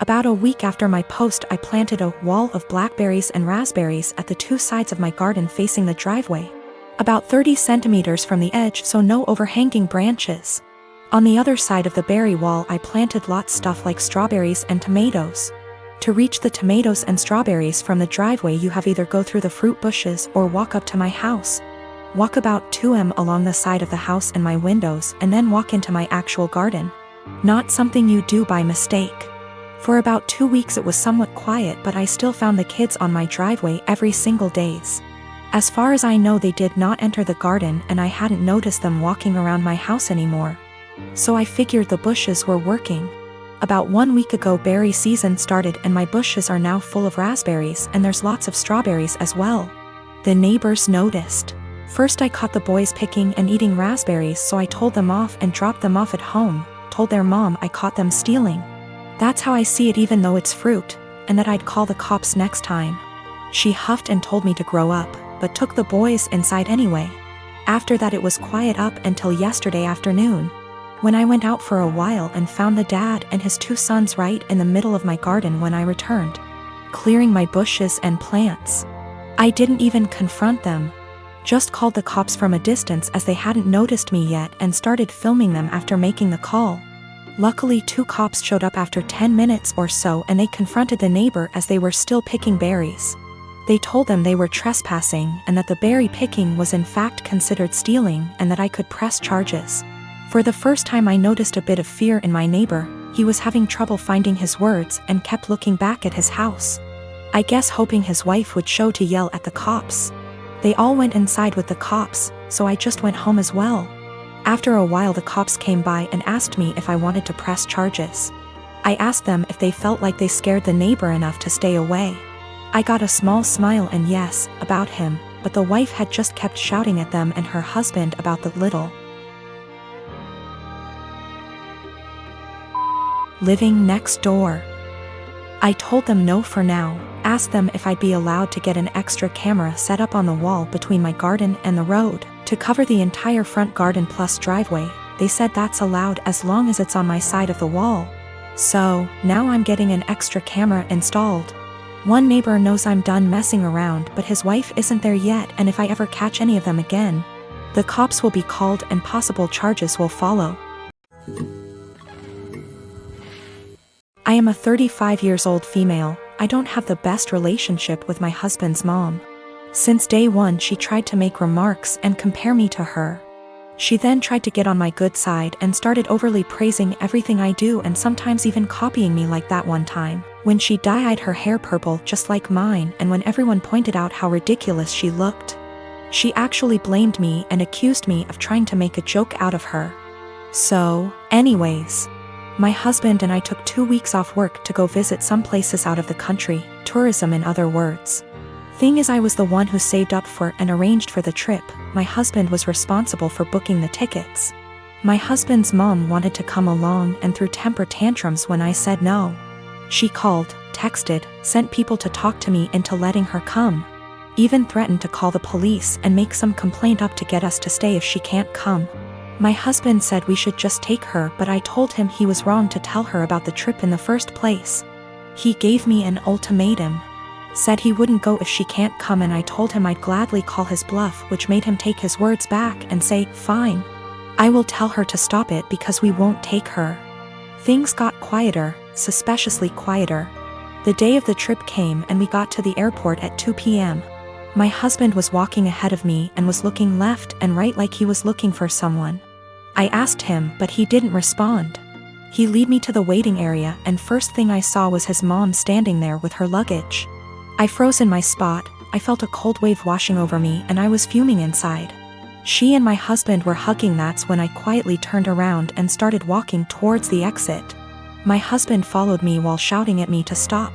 About a week after my post, I planted a wall of blackberries and raspberries at the two sides of my garden facing the driveway. About 30 centimeters from the edge, so no overhanging branches. On the other side of the berry wall, I planted lots stuff like strawberries and tomatoes. To reach the tomatoes and strawberries from the driveway, you have either go through the fruit bushes or walk up to my house. Walk about 2 m along the side of the house and my windows, and then walk into my actual garden. Not something you do by mistake. For about 2 weeks it was somewhat quiet, but I still found the kids on my driveway every single days. As far as I know, they did not enter the garden, and I hadn't noticed them walking around my house anymore. So I figured the bushes were working. About 1 week ago, berry season started, and my bushes are now full of raspberries, and there's lots of strawberries as well. The neighbors noticed. First I caught the boys picking and eating raspberries, so I told them off and dropped them off at home, told their mom I caught them stealing. That's how I see it, even though it's fruit, and that I'd call the cops next time. She huffed and told me to grow up, but took the boys inside anyway. After that it was quiet up until yesterday afternoon, when I went out for a while and found the dad and his 2 sons right in the middle of my garden when I returned, clearing my bushes and plants. I didn't even confront them. Just called the cops from a distance as they hadn't noticed me yet, and started filming them after making the call. Luckily 2 cops showed up after 10 minutes or so, and they confronted the neighbor as they were still picking berries. They told them they were trespassing and that the berry picking was in fact considered stealing, and that I could press charges. For the first time I noticed a bit of fear in my neighbor. He was having trouble finding his words and kept looking back at his house. I guess hoping his wife would show to yell at the cops. They all went inside with the cops, so I just went home as well. After a while the cops came by and asked me if I wanted to press charges. I asked them if they felt like they scared the neighbor enough to stay away. I got a small smile and yes, about him, but the wife had just kept shouting at them and her husband about the little living next door. I told them no for now, asked them if I'd be allowed to get an extra camera set up on the wall between my garden and the road, to cover the entire front garden plus driveway. They said that's allowed as long as it's on my side of the wall. So, now I'm getting an extra camera installed. One neighbor knows I'm done messing around, but his wife isn't there yet, and if I ever catch any of them again, the cops will be called and possible charges will follow. I am a 35 years old female. I don't have the best relationship with my husband's mom. Since day one she tried to make remarks and compare me to her. She then tried to get on my good side and started overly praising everything I do, and sometimes even copying me, like that one time when she dyed her hair purple just like mine, and when everyone pointed out how ridiculous she looked. She actually blamed me and accused me of trying to make a joke out of her. So, anyways, my husband and I took 2 weeks off work to go visit some places out of the country, tourism in other words. Thing is, I was the one who saved up for and arranged for the trip. My husband was responsible for booking the tickets. My husband's mom wanted to come along and threw temper tantrums when I said no. She called, texted, sent people to talk to me into letting her come. Even threatened to call the police and make some complaint up to get us to stay if she can't come. My husband said we should just take her, but I told him he was wrong to tell her about the trip in the first place. He gave me an ultimatum. Said he wouldn't go if she can't come, and I told him I'd gladly call his bluff, which made him take his words back and say, fine. I will tell her to stop it because we won't take her. Things got quieter, suspiciously quieter. The day of the trip came and we got to the airport at 2 p.m. My husband was walking ahead of me and was looking left and right like he was looking for someone. I asked him, but he didn't respond. He led me to the waiting area, and first thing I saw was his mom standing there with her luggage. I froze in my spot. I felt a cold wave washing over me and I was fuming inside. She and my husband were hugging. That's when I quietly turned around and started walking towards the exit. My husband followed me while shouting at me to stop.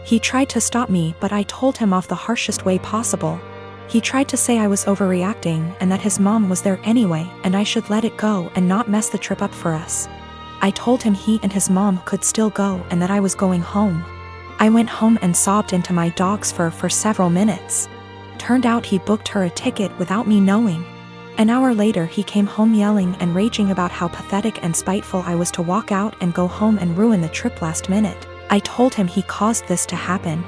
He tried to stop me, but I told him off the harshest way possible. He tried to say I was overreacting and that his mom was there anyway and I should let it go and not mess the trip up for us. I told him he and his mom could still go and that I was going home. I went home and sobbed into my dog's fur for several minutes. Turned out he booked her a ticket without me knowing. An hour later he came home yelling and raging about how pathetic and spiteful I was to walk out and go home and ruin the trip last minute. I told him he caused this to happen.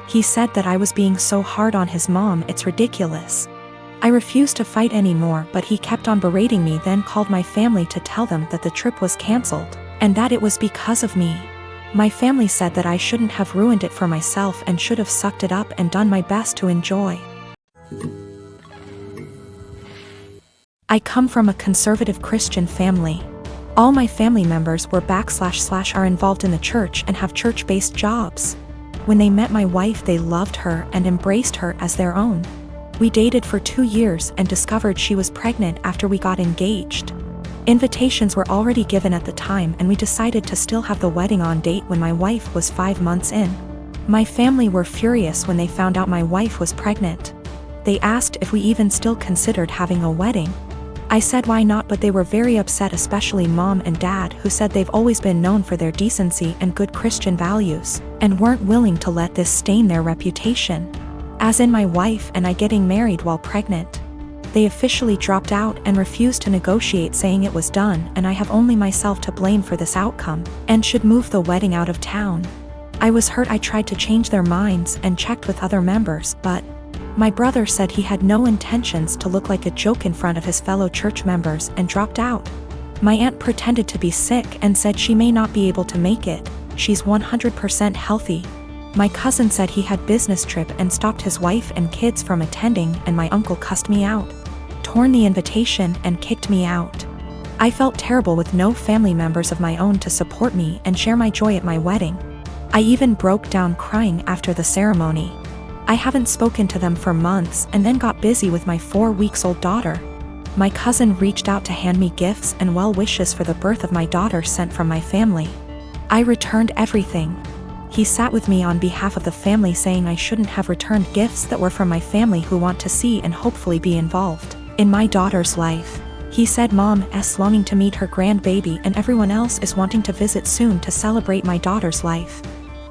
He said that I was being so hard on his mom, it's ridiculous. I refused to fight anymore, but he kept on berating me, then called my family to tell them that the trip was cancelled, and that it was because of me. My family said that I shouldn't have ruined it for myself and should have sucked it up and done my best to enjoy. I come from a conservative Christian family. All my family members were / are involved in the church and have church-based jobs. When they met my wife, they loved her and embraced her as their own. We dated for 2 years and discovered she was pregnant after we got engaged. Invitations were already given at the time, and we decided to still have the wedding on date when my wife was 5 months in. My family were furious when they found out my wife was pregnant. They asked if we even still considered having a wedding. I said why not, but they were very upset, especially mom and dad, who said they've always been known for their decency and good Christian values, and weren't willing to let this stain their reputation. As in my wife and I getting married while pregnant. They officially dropped out and refused to negotiate, saying it was done and I have only myself to blame for this outcome, and should move the wedding out of town. I was hurt. I tried to change their minds and checked with other members, but my brother said he had no intentions to look like a joke in front of his fellow church members and dropped out. My aunt pretended to be sick and said she may not be able to make it. She's 100% healthy. My cousin said he had business trip and stopped his wife and kids from attending, and my uncle cussed me out, torn the invitation, and kicked me out. I felt terrible with no family members of my own to support me and share my joy at my wedding. I even broke down crying after the ceremony. I haven't spoken to them for months and then got busy with my 4-week-old daughter. My cousin reached out to hand me gifts and well wishes for the birth of my daughter sent from my family. I returned everything. He sat with me on behalf of the family, saying I shouldn't have returned gifts that were from my family who want to see and hopefully be involved in my daughter's life. He said Mom's longing to meet her grandbaby and everyone else is wanting to visit soon to celebrate my daughter's life.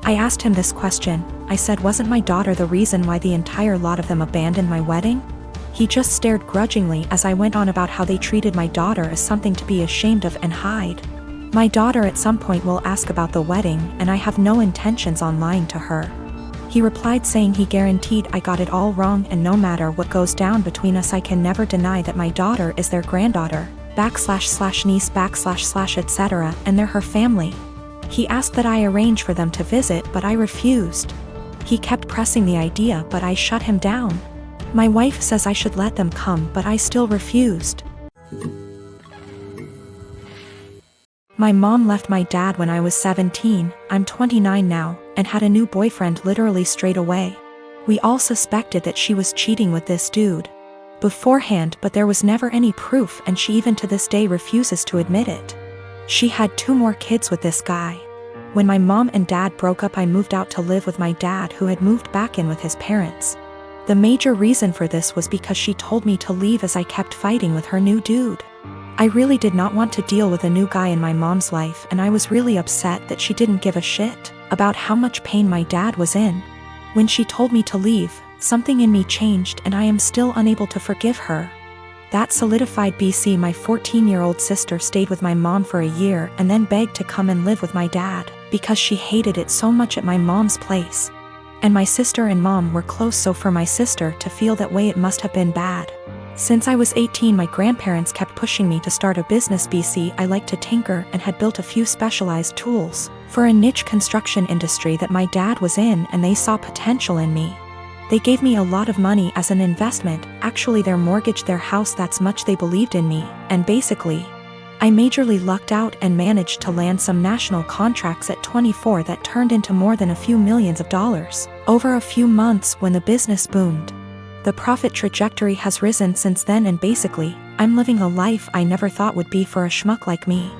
I asked him this question. I said, wasn't my daughter the reason why the entire lot of them abandoned my wedding? He just stared grudgingly as I went on about how they treated my daughter as something to be ashamed of and hide. My daughter at some point will ask about the wedding, and I have no intentions on lying to her. He replied saying he guaranteed I got it all wrong, and no matter what goes down between us I can never deny that my daughter is their granddaughter, //niece / etc., and they're her family. He asked that I arrange for them to visit, but I refused. He kept pressing the idea, but I shut him down. My wife says I should let them come, but I still refused. My mom left my dad when I was 17, I'm 29 now, and had a new boyfriend literally straight away. We all suspected that she was cheating with this dude beforehand, but there was never any proof, and she even to this day refuses to admit it. She had 2 more kids with this guy. When my mom and dad broke up, I moved out to live with my dad, who had moved back in with his parents. The major reason for this was because she told me to leave as I kept fighting with her new dude. I really did not want to deal with a new guy in my mom's life, and I was really upset that she didn't give a shit about how much pain my dad was in. When she told me to leave, something in me changed, and I am still unable to forgive her. That solidified. My 14-year-old sister stayed with my mom for a year and then begged to come and live with my dad because she hated it so much at my mom's place. And my sister and mom were close, so for my sister to feel that way, it must have been bad. Since I was 18, my grandparents kept pushing me to start a business. I liked to tinker and had built a few specialized tools for a niche construction industry that my dad was in, and they saw potential in me. They gave me a lot of money as an investment. Actually, they mortgaged their house, that's much they believed in me, and basically, I majorly lucked out and managed to land some national contracts at 24 that turned into more than a few millions of dollars over a few months when the business boomed. The profit trajectory has risen since then, and basically, I'm living a life I never thought would be for a schmuck like me.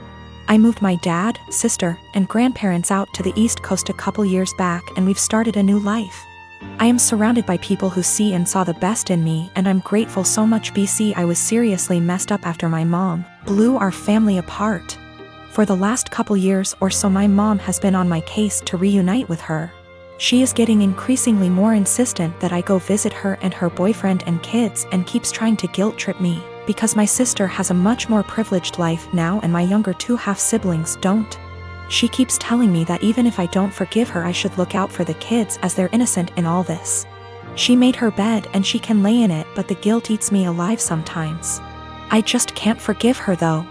I moved my dad, sister, and grandparents out to the East Coast a couple years back, and we've started a new life. I am surrounded by people who see and saw the best in me, and I'm grateful so much. I was seriously messed up after my mom blew our family apart. For the last couple years or so, my mom has been on my case to reunite with her. She is getting increasingly more insistent that I go visit her and her boyfriend and kids, and keeps trying to guilt trip me because my sister has a much more privileged life now and my younger 2 half-siblings don't. She keeps telling me that even if I don't forgive her, I should look out for the kids as they're innocent in all this. She made her bed and she can lay in it, but the guilt eats me alive sometimes. I just can't forgive her though.